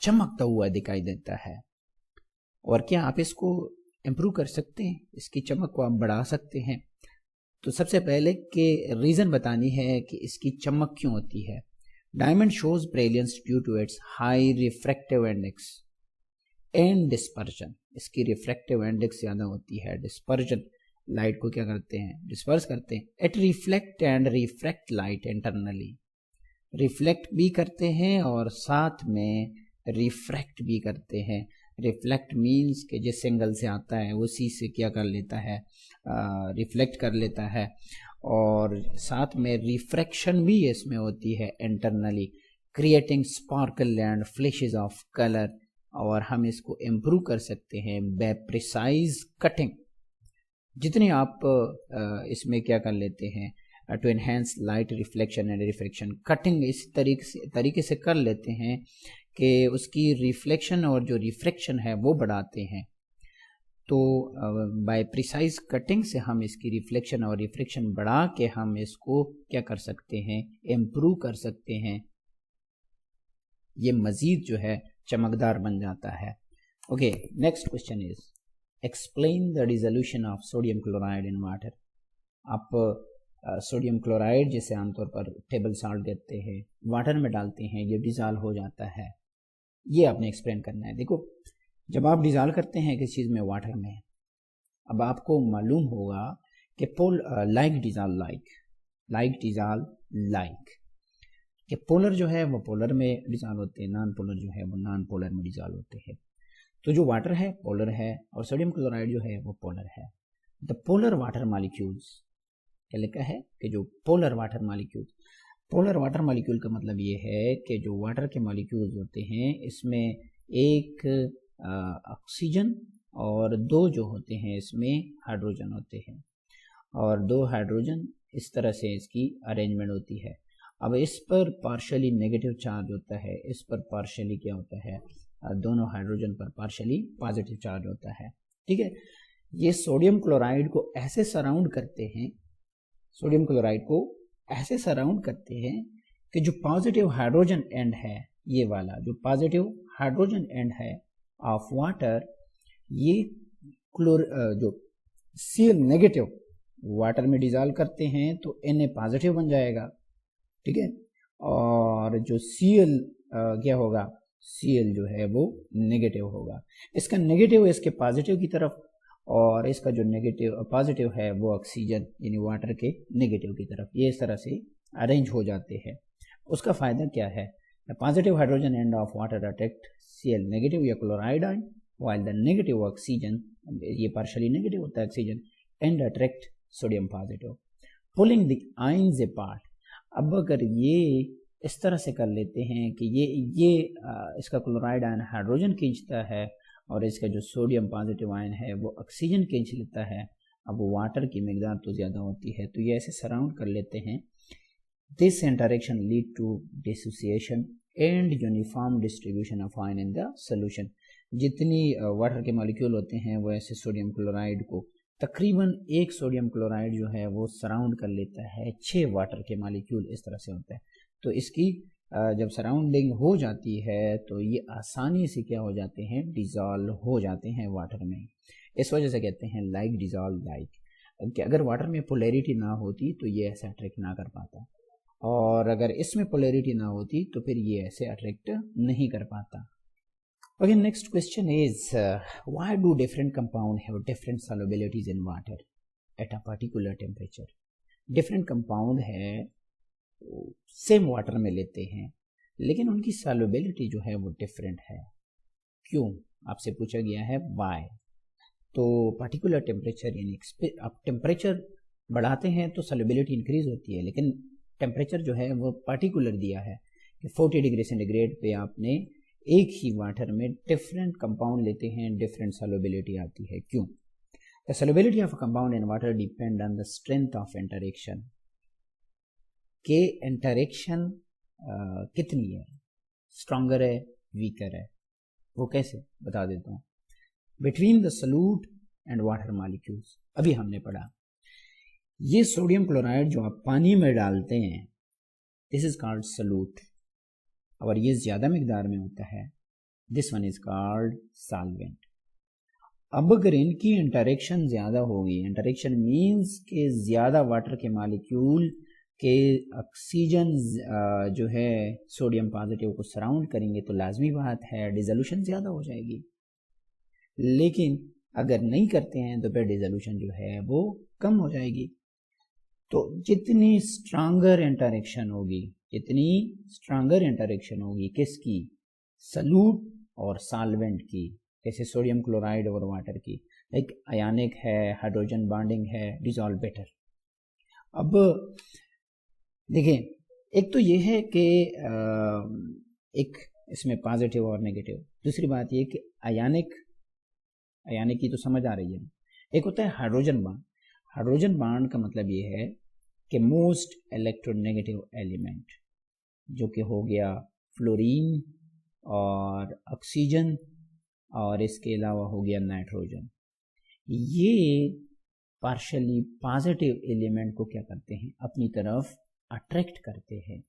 चमकता हुआ दिखाई देता है, और क्या आप इसको इम्प्रूव कर सकते हैं, इसकी चमक को आप बढ़ा सकते हैं? तो सबसे पहले के रीजन बतानी है कि इसकी चमक क्यों होती है। Diamond shows brilliance due to its high refractive index and dispersion. इसकी रिफ्रैक्टिव इंडेक्स ज़्यादा होती है, डिस्पर्जन लाइट को क्या करते हैं, डिस्पर्स करते हैं। It reflect and refract light internally, reflect भी करते हैं और साथ में रिफ्रैक्ट भी करते हैं। रिफ्लेक्ट मीन्स कि जिस एंगल से आता है उसी से क्या कर लेता है, रिफ्लेक्ट कर लेता है, और साथ में रिफ्रैक्शन भी इसमें होती है internally, creating sparkle and flashes of colour. और हम इसको इम्प्रूव कर सकते हैं बाय प्रिसाइज कटिंग। जितने आप इसमें क्या कर लेते हैं to enhance light reflection and refraction, cutting इस तरीके से कर लेते हैं कि उसकी रिफ्लेक्शन और जो रिफ्रैक्शन है वो बढ़ाते हैं। तो बाय प्रिसाइज कटिंग से हम इसकी रिफ्लेक्शन और रिफ्रैक्शन बढ़ा के हम इसको क्या कर सकते हैं, इम्प्रूव कर सकते हैं। ये मज़ीद जो है चमकदार बन जाता है। Okay, next question is explain the dissolution of sodium chloride in water. आप सोडियम क्लोराइड जिसे आमतौर पर टेबल साल्ट कहते हैं, वाटर में डालते हैं, ये डिसॉल्व हो जाता है, ये आपने एक्सप्लेन करना है। देखो, जब आप डिसॉल्व करते हैं किसी चीज़ में, वाटर में, अब आपको मालूम होगा कि लाइक डिसॉल्व लाइक कि पोलर जो है वो पोलर में डिसॉल्व होते हैं, नॉन पोलर जो है वो नॉन पोलर में डिसॉल्व होते हैं। तो जो वाटर है पोलर है और सोडियम क्लोराइड जो है वो पोलर है। द पोलर वाटर मॉलिक्यूल्स, क्या लिखा है कि जो पोलर वाटर मॉलिक्यूल का मतलब ये है कि जो वाटर के मॉलिक्यूल्स होते हैं इसमें एक ऑक्सीजन और दो जो होते हैं इसमें हाइड्रोजन होते हैं, और दो हाइड्रोजन, इस तरह से इसकी अरेंजमेंट होती है। अब इस पर पार्शली नेगेटिव चार्ज होता है, इस पर पार्शली क्या होता है, दोनों हाइड्रोजन पर पार्शली पॉजिटिव चार्ज होता है, ठीक है। ये सोडियम क्लोराइड को ऐसे सराउंड करते हैं, कि जो पॉजिटिव हाइड्रोजन एंड है, ये वाला जो पॉजिटिव हाइड्रोजन एंड है ऑफ वाटर, ये जो Cl नेगेटिव वाटर में डिसॉल्व करते हैं तो Na पॉजिटिव बन जाएगा, ठीक है। और जो Cl क्या होगा, Cl जो है वो नेगेटिव होगा। इसका नेगेटिव इसके पॉजिटिव की तरफ, और इसका जो नेगेटिव पॉजिटिव है वो ऑक्सीजन यानी वाटर के नेगेटिव की तरफ, ये इस तरह से अरेंज हो जाते हैं। उसका फ़ायदा क्या है, the positive hydrogen end of water attract Cl negative या chloride ion, while the negative oxygen, ये partially negative होता है oxygen, and attract sodium positive, pulling the ions apart। अब अगर ये इस तरह से कर लेते हैं कि ये इसका क्लोराइड आयन हाइड्रोजन खींचता है और इसका जो सोडियम पॉजिटिव आयन है वो ऑक्सीजन खींच लेता है। अब वाटर की मिकदार तो ज़्यादा होती है, तो ये ऐसे सराउंड कर लेते हैं। This interaction lead to dissociation and uniform distribution of ion in the solution. जितनी वाटर के मॉलिक्यूल होते हैं वो ऐसे सोडियम क्लोराइड को, तकरीबन एक सोडियम क्लोराइड जो है वो सराउंड कर लेता है 6 वाटर के मॉलिक्यूल, इस तरह से होता है। तो इसकी जब सराउंडिंग हो जाती है तो ये आसानी से क्या हो जाते हैं, डिज़ोल्व हो जाते हैं वाटर में। इस वजह से कहते हैं लाइक डिज़ोल्व लाइक, कि अगर वाटर में पोलैरिटी ना होती तो ये ऐसे अट्रैक्ट ना कर पाता, और अगर इसमें पोलैरिटी ना होती तो फिर ये ऐसे अट्रैक्ट नहीं कर पाता। Okay, next question is why do different compound have different solubilities in water at a particular temperature? Different compound है, सेम वाटर में लेते हैं, लेकिन उनकी solubility जो है वो डिफरेंट है। क्यों, आपसे पूछा गया है why। तो पार्टिकुलर टेम्परेचर यानी आप टेम्परेचर बढ़ाते हैं तो सॉल्युबिलिटी इंक्रीज होती है, लेकिन टेम्परेचर जो है वो पार्टिकुलर दिया है कि 40 डिग्री सेंटीग्रेड पे आपने एक ही वाटर में डिफरेंट कंपाउंड लेते हैं, डिफरेंट सॉल्युबिलिटी आती है। क्यों? The solubility of a compound in water depend on the strength of interaction, के इंटरेक्शन कितनी है, स्ट्रॉन्गर है, वीकर है। वो कैसे बता देता हूँ। Between the solute and water molecules, अभी हमने पढ़ा ये सोडियम क्लोराइड जो आप पानी में डालते हैं, दिस इज कॉल्ड सॉल्यूट, और ये ज्यादा मिकदार में होता है, this one is called solvent. अब अगर इनकी इंटरेक्शन ज्यादा होगी, इंटरेक्शन मींस के ज्यादा वाटर के मॉलिक्यूल के ऑक्सीजन जो है सोडियम पॉजिटिव को सराउंड करेंगे, तो लाजमी बात है डिसोल्यूशन ज्यादा हो जाएगी। लेकिन अगर नहीं करते हैं तो फिर डिसोल्यूशन जो है वो कम हो जाएगी। तो जितनी स्ट्रांगर इंटरेक्शन होगी, जितनी स्ट्रांगर इंटरेक्शन होगी किसकी, सॉल्यूट और सॉल्वेंट की, जैसे सोडियम क्लोराइड और वाटर की, एक आयनिक है, हाइड्रोजन बॉन्डिंग है, डिसॉल्व बेटर। अब देखिए, एक तो ये है कि एक इसमें पॉजिटिव और नेगेटिव, दूसरी बात ये कि आयनिक की तो समझ आ रही है। एक होता है हाइड्रोजन बॉन्ड। हाइड्रोजन बॉन्ड का मतलब ये है कि मोस्ट इलेक्ट्रोनेगेटिव एलिमेंट, जो कि हो गया फ्लोरीन और ऑक्सीजन और इसके अलावा हो गया नाइट्रोजन, ये पार्शली पॉजिटिव एलिमेंट को क्या करते हैं, अपनी तरफ अट्रैक्ट करते हैं।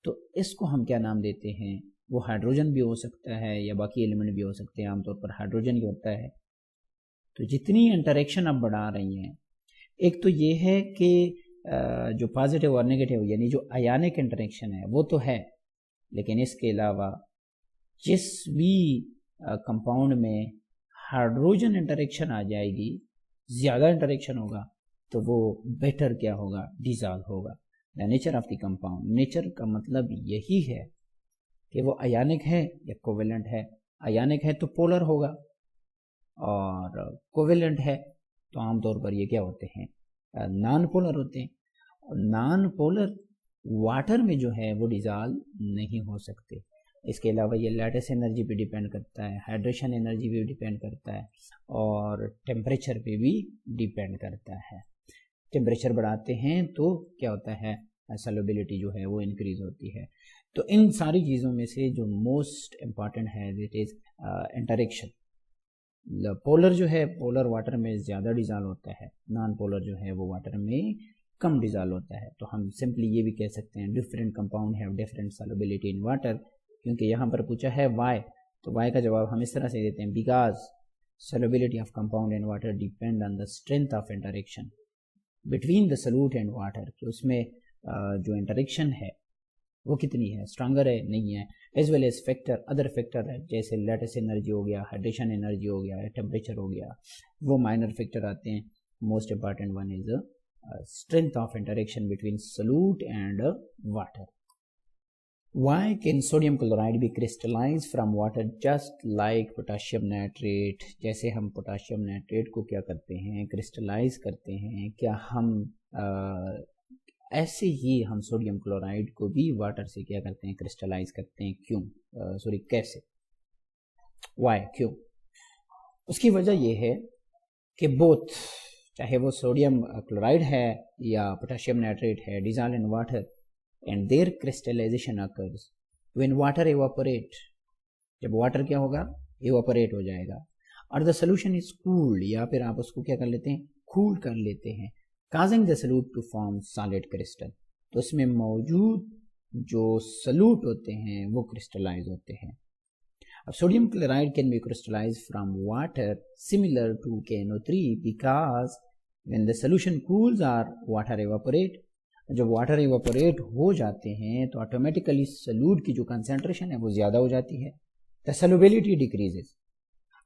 तो इसको हम क्या नाम देते हैं, वो हाइड्रोजन भी हो सकता है या बाकी एलिमेंट भी हो सकते हैं, आमतौर पर हाइड्रोजन ही होता है। तो जितनी इंटरेक्शन आप बढ़ा रही हैं, एक तो ये है कि जो पॉजिटिव और नेगेटिव यानी जो आयनिक इंटरेक्शन है वो तो है, लेकिन इसके अलावा जिस भी कंपाउंड में हाइड्रोजन इंटरेक्शन आ जाएगी, ज़्यादा इंटरेक्शन होगा, तो वो बेटर क्या होगा, डिसॉल्व होगा। The nature of the compound, nature का मतलब यही है कि वो आयनिक है या कोवेलेंट है। आयनिक है तो पोलर होगा, और कोवेलेंट है तो आमतौर पर ये क्या होते हैं, नॉन पोलर होते हैं। और नॉन पोलर वाटर में जो है वो डिसॉल्व नहीं हो सकते। इसके अलावा ये लैटिस एनर्जी पे डिपेंड करता है, हाइड्रेशन एनर्जी पे डिपेंड करता है, और टेम्परेचर पे भी डिपेंड करता है। टेम्परेचर बढ़ाते हैं तो क्या होता है, सॉल्युबिलिटी जो है वो इंक्रीज होती है। तो इन सारी चीज़ों में से जो मोस्ट इम्पॉर्टेंट है दैट इज इंटरेक्शन। पोलर जो है, पोलर वाटर में ज़्यादा डिसॉल्व होता है, नॉन पोलर जो है वो वाटर में कम डिसॉल्व होता है। तो हम सिंपली ये भी कह सकते हैं different compound have different solubility in water, क्योंकि यहाँ पर पूछा है वाई, तो वाई का जवाब हम इस तरह से देते हैं, because solubility of compound in water depend on the strength of interaction between the solute and water, कि उसमें जो इंटरेक्शन है वो कितनी है, स्ट्रांगर है, नहीं है, as well as factor, other factor है, जैसे लैटिस एनर्जी हो गया, हाइड्रेशन एनर्जी हो गया, टेम्परेचर हो गया, वो माइनर फैक्टर आते हैं। Most important one is strength of interaction between solute and water. Why can sodium chloride be crystallized from water just like potassium nitrate? जैसे हम पोटाशियम नाइट्रेट को क्या करते हैं, क्रिस्टलाइज करते हैं, क्या हम ऐसे ही हम सोडियम क्लोराइड को भी वाटर से क्या करते हैं, क्रिस्टलाइज करते हैं। क्यों, सॉरी कैसे, वाई, क्यों? उसकी वजह यह है कि बोथ, चाहे वो सोडियम क्लोराइड है या पोटाशियम नाइट्रेट है, dissolve in water and their crystallization occurs when water evaporate, जब वाटर क्या होगा, evaporate हो जाएगा, और the solution is cooled, या फिर आप उसको क्या कर लेते हैं, cool कर लेते हैं, causing the solute to form solid crystal। तो उसमें मौजूद जो सॉल्यूट होते हैं वो क्रिस्टलाइज होते हैं। अब sodium chloride can be crystallize from water similar to KNO3 because when the solution cools or water evaporate, जब वाटर इवापोरेट हो जाते हैं तो ऑटोमेटिकली सॉल्यूट की जो कंसेंट्रेशन है वो ज़्यादा हो जाती है, द सॉल्युबिलिटी डिक्रीजेस।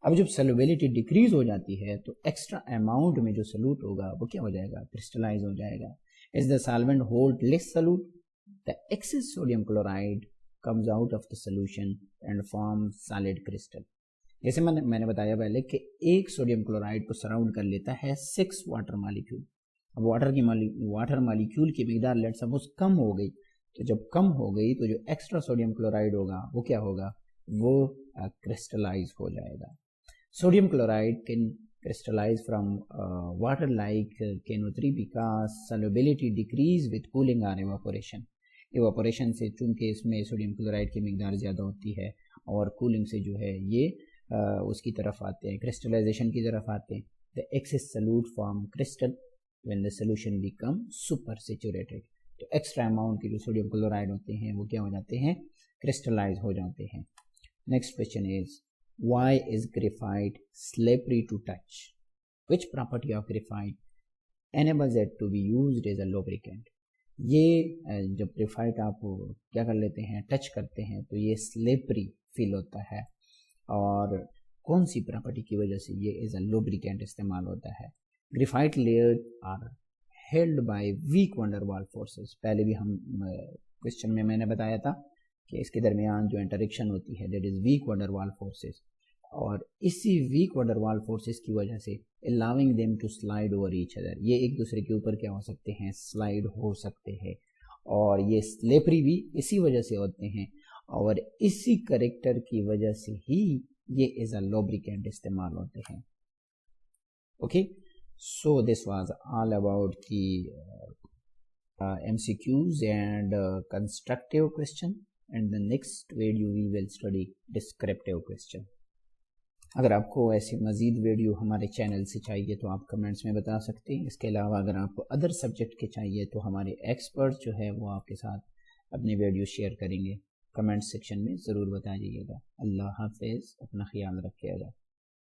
अब जब सॉल्युबिलिटी डिक्रीज हो जाती है तो एक्स्ट्रा अमाउंट में जो सॉल्यूट होगा वो क्या हो जाएगा, क्रिस्टलाइज हो जाएगा। Is the solvent hold less solute, the access sodium chloride comes out of the solution and form solid crystal. जैसे मैंने बताया पहले कि एक सोडियम क्लोराइड को सराउंड कर लेता है 6 वाटर मॉलिक्यूल। अब वाटर मॉलिक्यूल की मिकदार लेट्स सपोज कम हो गई, तो जब कम हो गई तो जो एक्स्ट्रा सोडियम क्लोराइड होगा वो क्या होगा, वो क्रिस्टलाइज हो जाएगा। Sodium chloride can crystallize from water like KNO3 because solubility decrease with cooling or evaporation। evaporation से चूंकि इसमें सोडियम क्लोराइड की मिकदार ज़्यादा होती है और कूलिंग से जो है ये उसकी तरफ आते हैं, क्रिस्टलाइजेशन की तरफ आते हैं। the excess solute form crystal when the solution become super saturated। तो एक्स्ट्रा अमाउंट के जो सोडियम क्लोराइड होते हैं वो क्या हो जाते हैं, क्रिस्टलाइज हो जाते हैं। Next question is why is graphite slippery to touch? Which property of graphite enables it to be used as a lubricant? ये जब ग्रेफाइट आप क्या कर लेते हैं, टच करते हैं, तो ये स्लिपरी फील होता है। और कौन सी प्रॉपर्टी की वजह से ये एज अ लुब्रिकेंट इस्तेमाल होता है? Graphite layers are held by weak van der Waals forces. पहले भी हम क्वेश्चन में मैंने बताया था कि इसके दरमियान जो इंटरेक्शन होती है that is weak van der Waals forces, और इसी वीक वंडर वाल फोर्सेस की वजह से allowing them to slide over each other, ये एक दूसरे के ऊपर क्या हो सकते हैं, स्लाइड हो सकते हैं। और ये स्लेपरी भी इसी वजह से होते हैं, और इसी करेक्टर की वजह से ही ये एज अ लुब्रिकेंट इस्तेमाल होते हैं। Okay, so this was all about the MCQs and constructive question, and the next video we will study descriptive question। अगर आपको ऐसी मज़ीद वीडियो हमारे चैनल से चाहिए तो आप कमेंट्स में बता सकते हैं। इसके अलावा अगर आपको अदर सब्जेक्ट के चाहिए तो हमारे एक्सपर्ट जो है वो आपके साथ अपनी वीडियो शेयर करेंगे। कमेंट सेक्शन में ज़रूर बता दीजिएगा। अल्लाह हाफ़िज़, अपना ख्याल रखिएगा।